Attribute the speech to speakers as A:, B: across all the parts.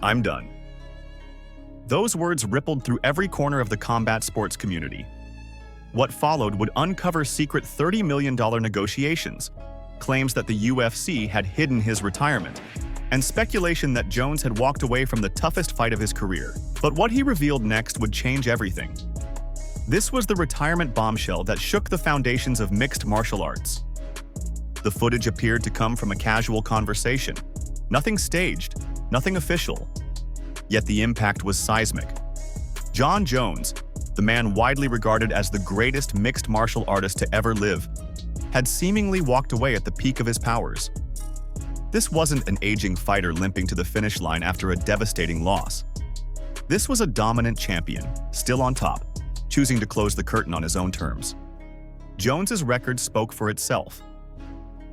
A: I'm done. Those words rippled through every corner of the combat sports community. What followed would uncover secret $30 million negotiations, claims that the UFC had hidden his retirement, and speculation that Jones had walked away from the toughest fight of his career. But what he revealed next would change everything. This was the retirement bombshell that shook the foundations of mixed martial arts. The footage appeared to come from a casual conversation. Nothing staged, nothing official. Yet the impact was seismic. Jon Jones, the man widely regarded as the greatest mixed martial artist to ever live, had seemingly walked away at the peak of his powers. This wasn't an aging fighter limping to the finish line after a devastating loss. This was a dominant champion, still on top, choosing to close the curtain on his own terms. Jones's record spoke for itself.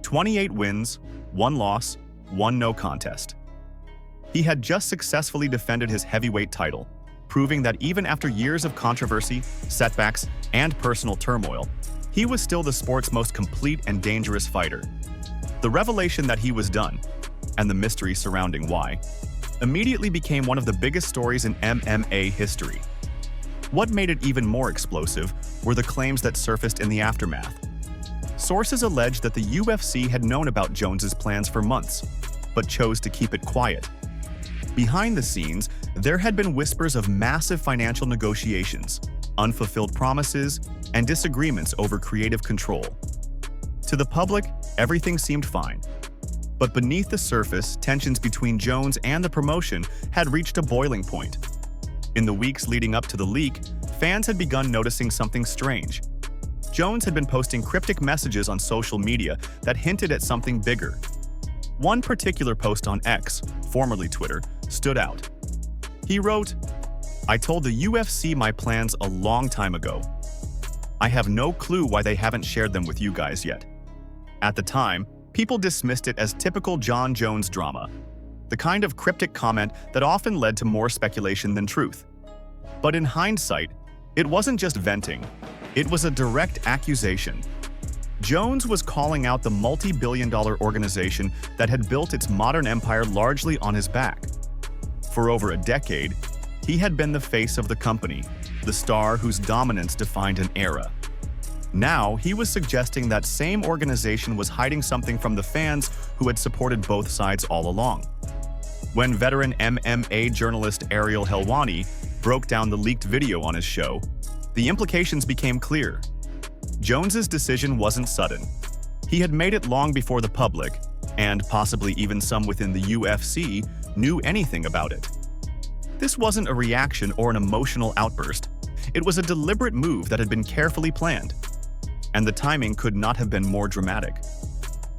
A: 28 wins, 1 loss, 1 no contest. He had just successfully defended his heavyweight title, proving that even after years of controversy, setbacks, and personal turmoil, he was still the sport's most complete and dangerous fighter. The revelation that he was done, and the mystery surrounding why, immediately became one of the biggest stories in MMA history. What made it even more explosive were the claims that surfaced in the aftermath. Sources alleged that the UFC had known about Jones's plans for months, but chose to keep it quiet. Behind the scenes, there had been whispers of massive financial negotiations, unfulfilled promises, and disagreements over creative control. To the public, everything seemed fine. But beneath the surface, tensions between Jones and the promotion had reached a boiling point. In the weeks leading up to the leak, fans had begun noticing something strange. Jones had been posting cryptic messages on social media that hinted at something bigger. One particular post on X, formerly Twitter, stood out. He wrote, "I told the UFC my plans a long time ago. I have no clue why they haven't shared them with you guys yet." At the time, people dismissed it as typical Jon Jones drama, the kind of cryptic comment that often led to more speculation than truth. But in hindsight, it wasn't just venting, it was a direct accusation. Jones was calling out the multi-billion-dollar organization that had built its modern empire largely on his back. For over a decade, he had been the face of the company, the star whose dominance defined an era. Now, he was suggesting that same organization was hiding something from the fans who had supported both sides all along. When veteran MMA journalist Ariel Helwani broke down the leaked video on his show, the implications became clear. Jones's decision wasn't sudden. He had made it long before the public, and possibly even some within the UFC, knew anything about it. This wasn't a reaction or an emotional outburst. It was a deliberate move that had been carefully planned. And the timing could not have been more dramatic.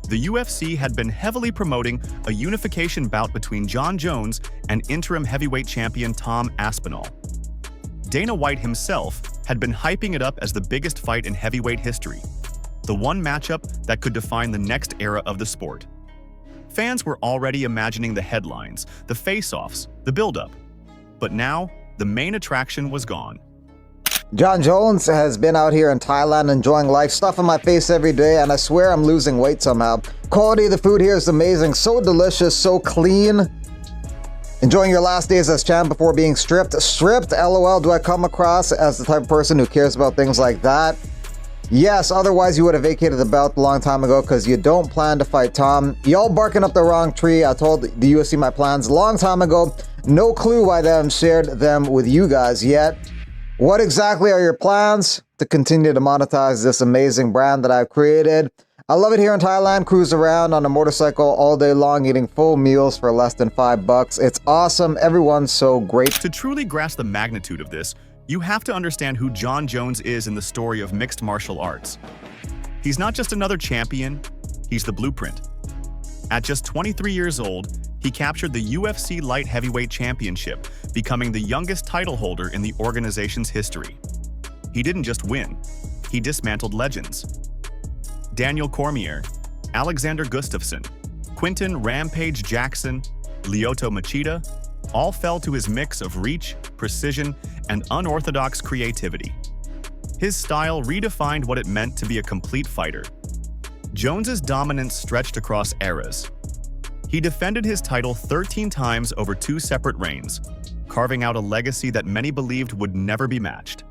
A: The UFC had been heavily promoting a unification bout between Jon Jones and interim heavyweight champion Tom Aspinall. Dana White himself had been hyping it up as the biggest fight in heavyweight history, the one matchup that could define the next era of the sport. Fans were already imagining the headlines, the face-offs, the build-up. But now, the main attraction was gone.
B: Jon Jones has been out here in Thailand enjoying life, stuffing my face every day, and I swear I'm losing weight somehow. Quality of the food here is amazing, so delicious, so clean. Enjoying your last days as champ before being stripped? Stripped? LOL, do I come across as the type of person who cares about things like that? Yes, otherwise you would have vacated the belt a long time ago because you don't plan to fight Tom. Y'all barking up the wrong tree. I told the UFC my plans a long time ago. No clue why they haven't shared them with you guys yet. What exactly are your plans to continue to monetize this amazing brand that I've created? I love it here in Thailand, cruise around on a motorcycle all day long, eating full meals for less than $5. It's awesome. Everyone's so great.
A: To truly grasp the magnitude of this, you have to understand who Jon Jones is in the story of mixed martial arts. He's not just another champion, he's the blueprint. At just 23 years old, he captured the UFC Light Heavyweight Championship, becoming the youngest title holder in the organization's history. He didn't just win, he dismantled legends. Daniel Cormier, Alexander Gustafsson, Quinton Rampage Jackson, Lyoto Machida, all fell to his mix of reach, precision, and unorthodox creativity. His style redefined what it meant to be a complete fighter. Jones's dominance stretched across eras. He defended his title 13 times over 2 separate reigns, carving out a legacy that many believed would never be matched.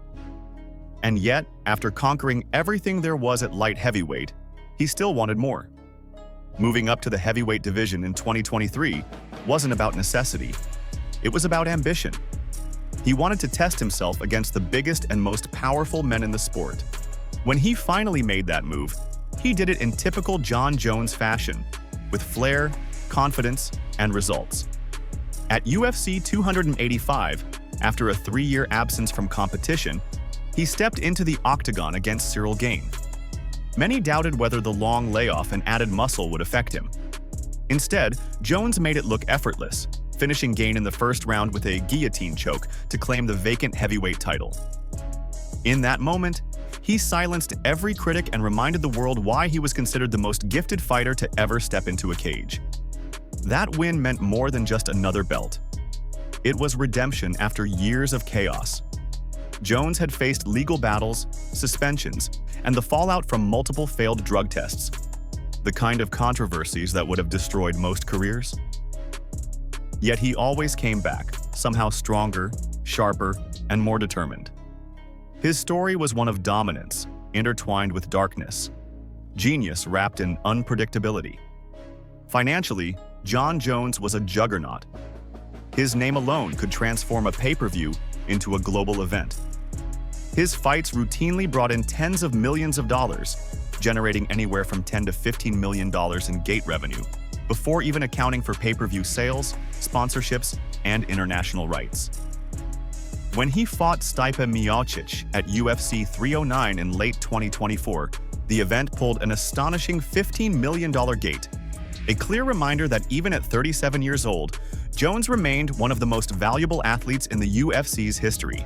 A: And yet, after conquering everything there was at light heavyweight, he still wanted more. Moving up to the heavyweight division in 2023 wasn't about necessity. It was about ambition. He wanted to test himself against the biggest and most powerful men in the sport. When he finally made that move, he did it in typical Jon Jones fashion, with flair, confidence, and results. At UFC 285, after a 3-year absence from competition, he stepped into the Octagon against Cyril Gane. Many doubted whether the long layoff and added muscle would affect him. Instead, Jones made it look effortless, finishing Gane in the first round with a guillotine choke to claim the vacant heavyweight title. In that moment, he silenced every critic and reminded the world why he was considered the most gifted fighter to ever step into a cage. That win meant more than just another belt. It was redemption after years of chaos. Jones had faced legal battles, suspensions, and the fallout from multiple failed drug tests, the kind of controversies that would have destroyed most careers. Yet he always came back, somehow stronger, sharper, and more determined. His story was one of dominance, intertwined with darkness, genius wrapped in unpredictability. Financially, Jon Jones was a juggernaut. His name alone could transform a pay-per-view into a global event. His fights routinely brought in tens of millions of dollars, generating anywhere from $10 to $15 million in gate revenue, before even accounting for pay-per-view sales, sponsorships, and international rights. When he fought Stipe Miocic at UFC 309 in late 2024, the event pulled an astonishing $15 million gate, a clear reminder that even at 37 years old, Jones remained one of the most valuable athletes in the UFC's history.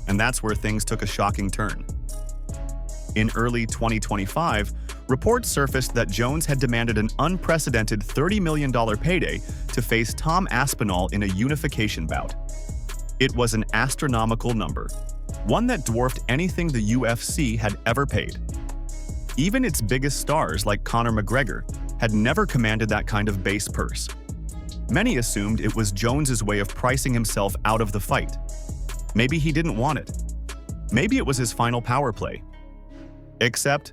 A: And that's where things took a shocking turn. In early 2025, reports surfaced that Jones had demanded an unprecedented $30 million payday to face Tom Aspinall in a unification bout. It was an astronomical number, one that dwarfed anything the UFC had ever paid. Even its biggest stars, like Conor McGregor, had never commanded that kind of base purse. Many assumed it was Jones's way of pricing himself out of the fight. Maybe he didn't want it. Maybe it was his final power play. Except,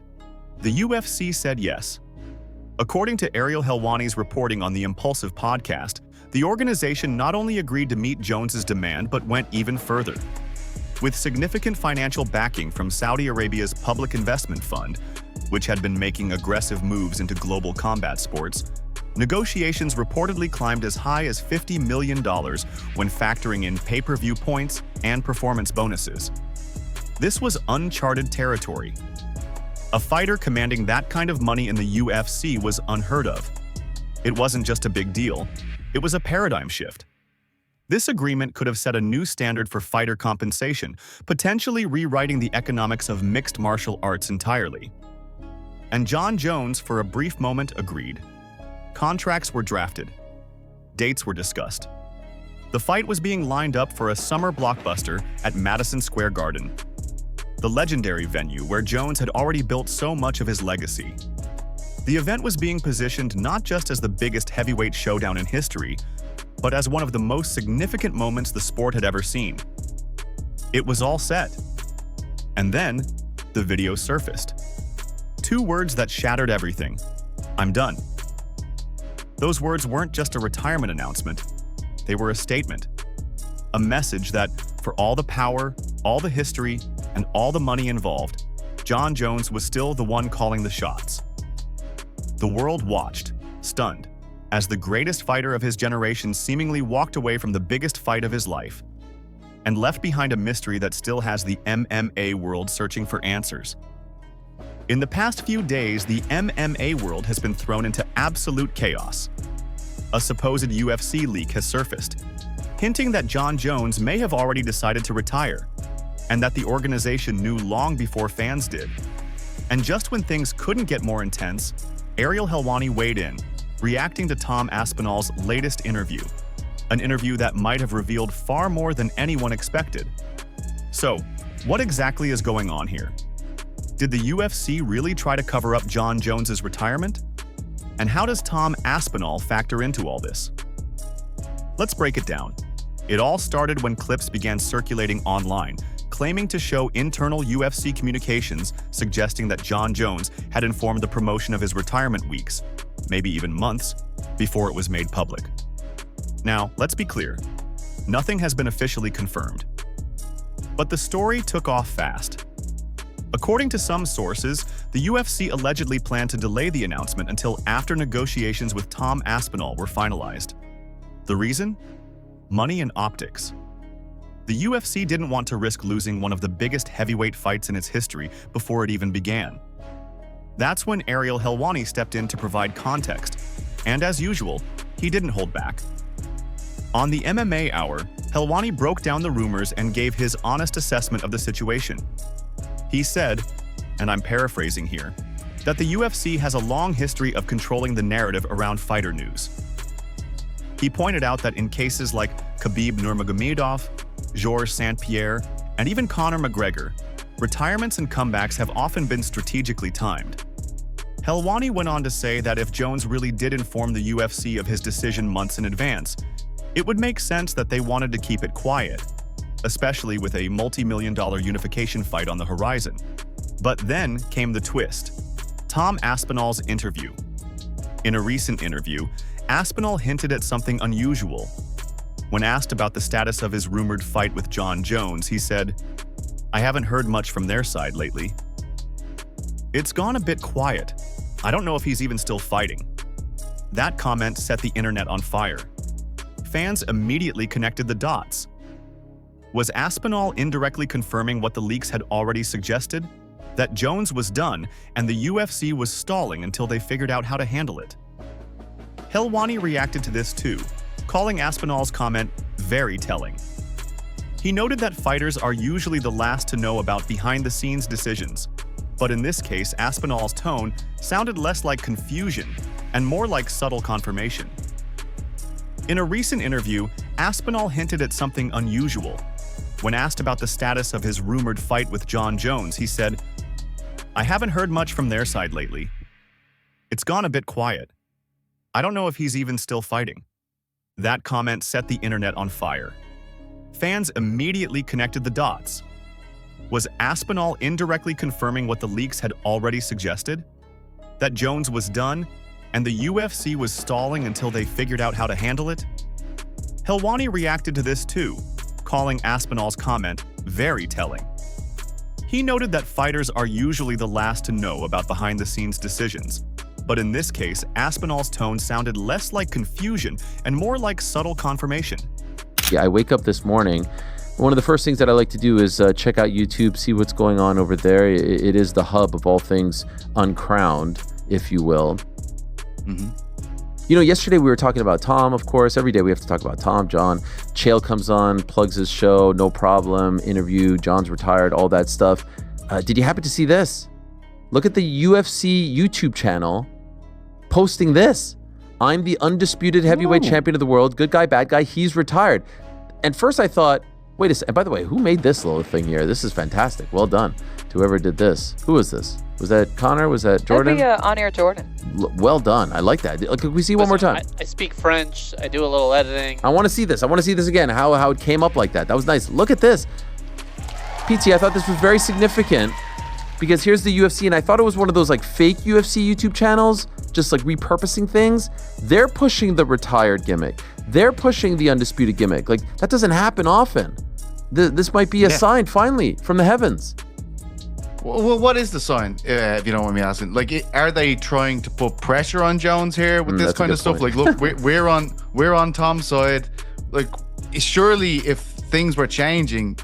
A: the UFC said yes. According to Ariel Helwani's reporting on the Impulsive podcast, the organization not only agreed to meet Jones's demand but went even further. With significant financial backing from Saudi Arabia's Public Investment Fund, which had been making aggressive moves into global combat sports, negotiations reportedly climbed as high as $50 million when factoring in pay-per-view points and performance bonuses. This was uncharted territory. A fighter commanding that kind of money in the UFC was unheard of. It wasn't just a big deal, it was a paradigm shift. This agreement could have set a new standard for fighter compensation, potentially rewriting the economics of mixed martial arts entirely. And Jon Jones, for a brief moment, agreed. Contracts were drafted. Dates were discussed. The fight was being lined up for a summer blockbuster at Madison Square Garden, the legendary venue where Jones had already built so much of his legacy. The event was being positioned not just as the biggest heavyweight showdown in history, but as one of the most significant moments the sport had ever seen. It was all set. And then, the video surfaced. 2 words that shattered everything. "I'm done." Those words weren't just a retirement announcement. They were a statement. A message that, for all the power, all the history, and all the money involved, Jon Jones was still the one calling the shots. The world watched, stunned, as the greatest fighter of his generation seemingly walked away from the biggest fight of his life, and left behind a mystery that still has the MMA world searching for answers. In the past few days, the MMA world has been thrown into absolute chaos. A supposed UFC leak has surfaced, hinting that Jon Jones may have already decided to retire, and that the organization knew long before fans did. And just when things couldn't get more intense, Ariel Helwani weighed in, reacting to Tom Aspinall's latest interview, an interview that might have revealed far more than anyone expected. So, what exactly is going on here? Did the UFC really try to cover up Jon Jones's retirement? And how does Tom Aspinall factor into all this? Let's break it down. It all started when clips began circulating online, claiming to show internal UFC communications suggesting that Jon Jones had informed the promotion of his retirement weeks, maybe even months, before it was made public. Now, let's be clear. Nothing has been officially confirmed. But the story took off fast. According to some sources, the UFC allegedly planned to delay the announcement until after negotiations with Tom Aspinall were finalized. The reason? Money and optics. The UFC didn't want to risk losing one of the biggest heavyweight fights in its history before it even began. That's when Ariel Helwani stepped in to provide context, and as usual, he didn't hold back. On the MMA Hour, Helwani broke down the rumors and gave his honest assessment of the situation. He said, and I'm paraphrasing here, that the UFC has a long history of controlling the narrative around fighter news. He pointed out that in cases like Khabib Nurmagomedov, Georges St-Pierre, and even Conor McGregor, retirements and comebacks have often been strategically timed. Helwani went on to say that if Jones really did inform the UFC of his decision months in advance, it would make sense that they wanted to keep it quiet, especially with a multi-million-dollar unification fight on the horizon. But then came the twist: Tom Aspinall's interview. In a recent interview, Aspinall hinted at something unusual. When asked about the status of his rumored fight with Jon Jones, he said, "I haven't heard much from their side lately. It's gone a bit quiet. I don't know if he's even still fighting." That comment set the internet on fire. Fans immediately connected the dots. Was Aspinall indirectly confirming what the leaks had already suggested? That Jones was done and the UFC was stalling until they figured out how to handle it? Helwani reacted to this too, calling Aspinall's comment very telling. He noted that fighters are usually the last to know about behind-the-scenes decisions, but in this case, Aspinall's tone sounded less like confusion and more like subtle confirmation. In a recent interview, Aspinall hinted at something unusual. When asked about the status of his rumored fight with Jon Jones, he said, "I haven't heard much from their side lately. It's gone a bit quiet. I don't know if he's even still fighting." That comment set the internet on fire. Fans immediately connected the dots. Was Aspinall indirectly confirming what the leaks had already suggested? That Jones was done and the UFC was stalling until they figured out how to handle it? Helwani reacted to this too, calling Aspinall's comment very telling. He noted that fighters are usually the last to know about behind-the-scenes decisions, but in this case, Aspinall's tone sounded less like confusion and more like subtle confirmation.
C: Yeah, I wake up this morning. One of the first things that I like to do is check out YouTube, see what's going on over there. It is the hub of all things uncrowned, if you will. You know, yesterday we were talking about Tom, of course. Every day we have to talk about Tom, Jon. Chael comes on, plugs his show, no problem, interview, Jon's retired, all that stuff. Did you happen to see this? Look at the UFC YouTube channel posting this. "I'm the undisputed heavyweight champion of the world. Good guy, bad guy. He's retired." And first I thought, wait a second. And by the way, who made this little thing here? This is fantastic. Well done to whoever did this. Who was this? Was that Connor? Was that Jordan?
D: That'd be On-Air Jordan.
C: Well done. I like that. Could we see one more time?
D: I speak French. I do a little editing.
C: I want to see this. I want to see this again. How it came up like that. That was nice. Look at this. PT, I thought this was very significant because here's the UFC, and I thought it was one of those like fake UFC YouTube channels, just like repurposing things. They're pushing the retired gimmick. They're pushing the undisputed gimmick. Like, that doesn't happen often. This might be a sign, finally, from the heavens.
E: Well, what is the sign, if you don't mind me asking? Like, are they trying to put pressure on Jones here with this kind of stuff?
C: Point.
E: Like, look, we're on Tom's side. Like, surely if things were changing,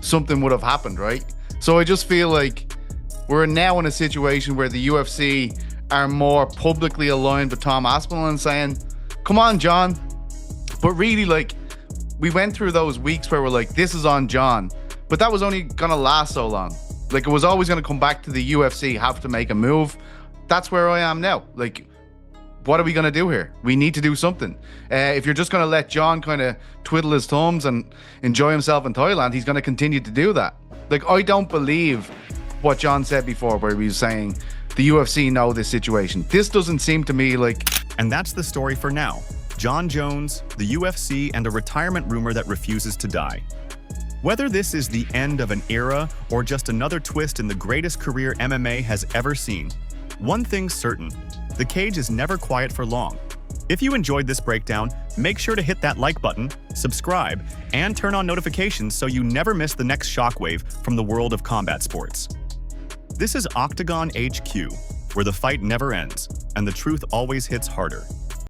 E: something would have happened, right? So I just feel like we're now in a situation where the UFC are more publicly aligned with Tom Aspinall and saying, "Come on, Jon." But really, like, we went through those weeks where we're like, "This is on Jon," but that was only gonna last so long. Like, it was always going to come back to the UFC, have to make a move. That's where I am now. Like, what are we going to do here? We need to do something. If you're just going to let Jon kind of twiddle his thumbs and enjoy himself in Thailand, he's going to continue to do that. Like, I don't believe what Jon said before, where he was saying the UFC know this situation. This doesn't seem to me like...
A: And that's the story for now. Jon Jones, the UFC, and a retirement rumor that refuses to die. Whether this is the end of an era or just another twist in the greatest career MMA has ever seen, one thing's certain, the cage is never quiet for long. If you enjoyed this breakdown, make sure to hit that like button, subscribe, and turn on notifications so you never miss the next shockwave from the world of combat sports. This is Octagon HQ, where the fight never ends and the truth always hits harder.